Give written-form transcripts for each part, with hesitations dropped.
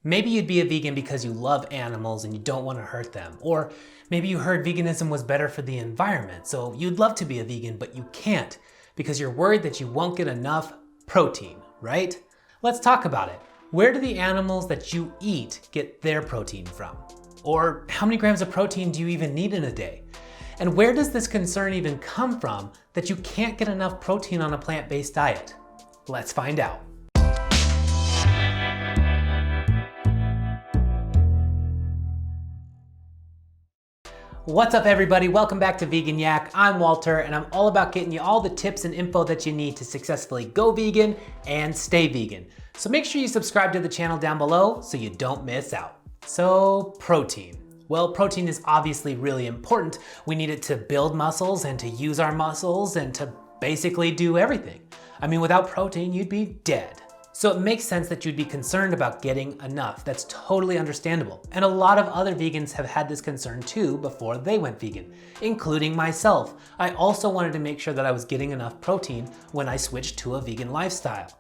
Maybe you'd be a vegan because you love animals and you don't want to hurt them. Or maybe you heard veganism was better for the environment, so you'd love to be a vegan, but you can't because you're worried that you won't get enough protein, right? Let's talk about it. Where do the animals that you eat get their protein from? Or how many grams of protein do you even need in a day? And where does this concern even come from that you can't get enough protein on a plant-based diet? Let's find out. What's up everybody? Welcome back to Vegan Yak. I'm Walter and I'm all about getting you all the tips and info that you need to successfully go vegan and stay vegan. So make sure you subscribe to the channel down below so you don't miss out. So protein. Well, protein is obviously really important. We need it to build muscles and to use our muscles and to basically do everything. I mean, without protein, you'd be dead. So it makes sense that you'd be concerned about getting enough. That's totally understandable. And a lot of other vegans have had this concern too before they went vegan, including myself. I also wanted to make sure that I was getting enough protein when I switched to a vegan lifestyle.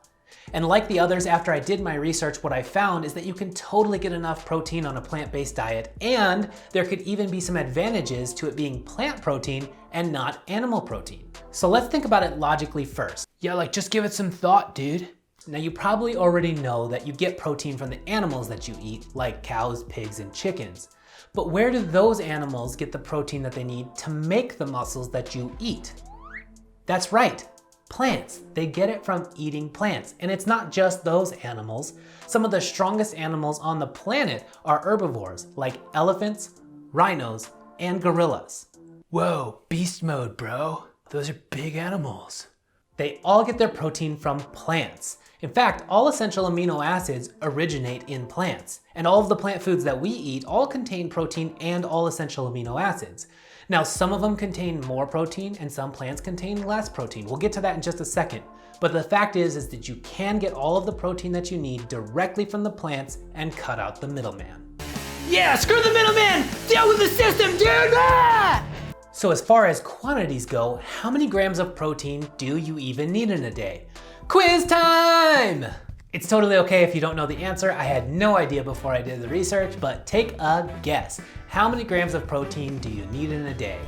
And like the others, after I did my research, what I found is that you can totally get enough protein on a plant-based diet, and there could even be some advantages to it being plant protein and not animal protein. So let's think about it logically first. Yeah, like just give it some thought, dude. Now you probably already know that you get protein from the animals that you eat, like cows, pigs, and chickens. But where do those animals get the protein that they need to make the muscles that you eat? That's right, plants. They get it from eating plants. And it's not just those animals. Some of the strongest animals on the planet are herbivores, like elephants, rhinos, and gorillas. Whoa, beast mode, bro. Those are big animals. They all get their protein from plants. In fact, all essential amino acids originate in plants, and all of the plant foods that we eat all contain protein and all essential amino acids. Now, some of them contain more protein and some plants contain less protein. We'll get to that in just a second. But the fact is that you can get all of the protein that you need directly from the plants and cut out the middleman. Yeah, screw the middleman! Deal with the system, dude! Ah! So as far as quantities go, how many grams of protein do you even need in a day? Quiz time! It's totally okay if you don't know the answer. I had no idea before I did the research, but take a guess. How many grams of protein do you need in a day?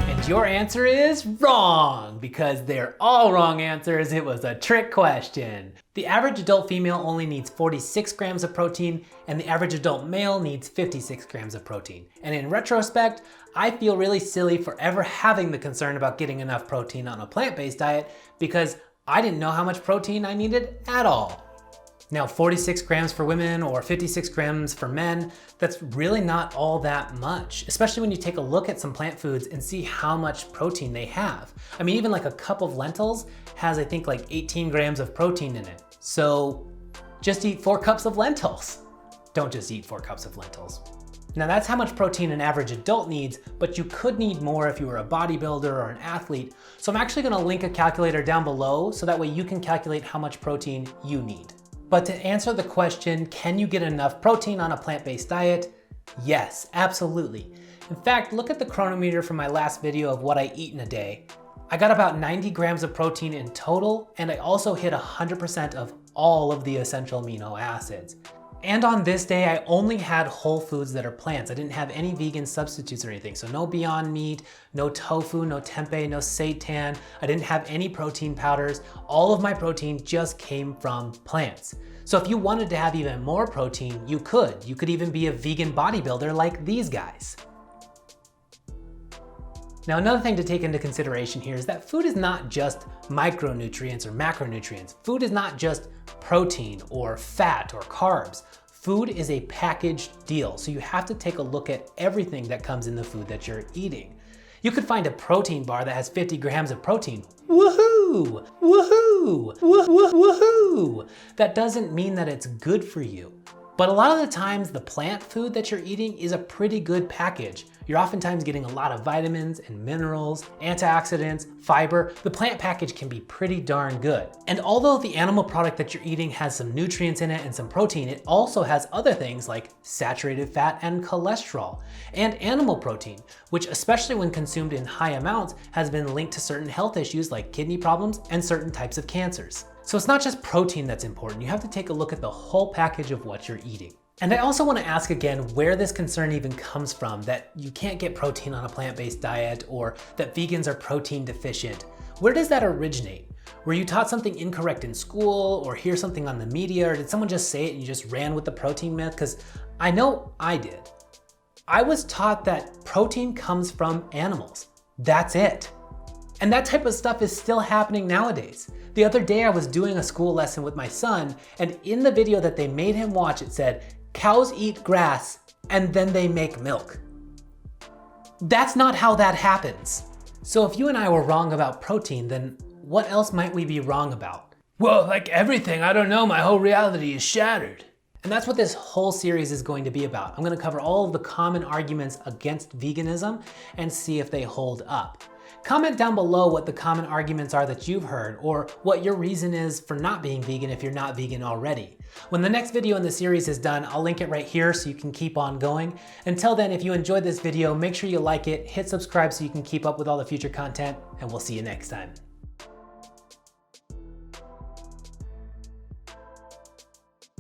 And your answer is wrong, because they're all wrong answers. It was a trick question. The average adult female only needs 46 grams of protein, and the average adult male needs 56 grams of protein. And in retrospect, I feel really silly for ever having the concern about getting enough protein on a plant-based diet because I didn't know how much protein I needed at all. Now, 46 grams for women or 56 grams for men, that's really not all that much, especially when you take a look at some plant foods and see how much protein they have. I mean, even like a cup of lentils has, I think, like 18 grams of protein in it. So just eat 4 cups of lentils. Don't just eat 4 cups of lentils. Now that's how much protein an average adult needs, but you could need more if you were a bodybuilder or an athlete. So I'm actually gonna link a calculator down below so that way you can calculate how much protein you need. But to answer the question, can you get enough protein on a plant-based diet? Yes, absolutely. In fact, look at the chronometer from my last video of what I eat in a day. I got about 90 grams of protein in total, and I also hit 100% of all of the essential amino acids. And on this day, I only had whole foods that are plants. I didn't have any vegan substitutes or anything. So no Beyond Meat, no tofu, no tempeh, no seitan. I didn't have any protein powders. All of my protein just came from plants. So if you wanted to have even more protein, you could. You could even be a vegan bodybuilder like these guys. Now, another thing to take into consideration here is that food is not just micronutrients or macronutrients. Food is not just protein or fat or carbs. Food is a packaged deal, so you have to take a look at everything that comes in the food that you're eating. You could find a protein bar that has 50 grams of protein. Woohoo! Woohoo! Woohoo! That doesn't mean that it's good for you. But a lot of the times, the plant food that you're eating is a pretty good package. You're oftentimes getting a lot of vitamins and minerals, antioxidants, fiber. The plant package can be pretty darn good. And although the animal product that you're eating has some nutrients in it and some protein, it also has other things like saturated fat and cholesterol, and animal protein, which especially when consumed in high amounts has been linked to certain health issues like kidney problems and certain types of cancers. So it's not just protein that's important. You have to take a look at the whole package of what you're eating. And I also want to ask again where this concern even comes from, that you can't get protein on a plant-based diet or that vegans are protein deficient. Where does that originate? Were you taught something incorrect in school or hear something on the media, or did someone just say it and you just ran with the protein myth? Because I know I did. I was taught that protein comes from animals. That's it. And that type of stuff is still happening nowadays. The other day I was doing a school lesson with my son, and in the video that they made him watch, it said, cows eat grass and then they make milk. That's not how that happens. So if you and I were wrong about protein, then what else might we be wrong about? Well, like everything, I don't know, my whole reality is shattered. And that's what this whole series is going to be about. I'm going to cover all of the common arguments against veganism and see if they hold up. Comment down below what the common arguments are that you've heard, or what your reason is for not being vegan if you're not vegan already. When the next video in the series is done, I'll link it right here so you can keep on going. Until then, if you enjoyed this video, make sure you like it, hit subscribe so you can keep up with all the future content, and we'll see you next time.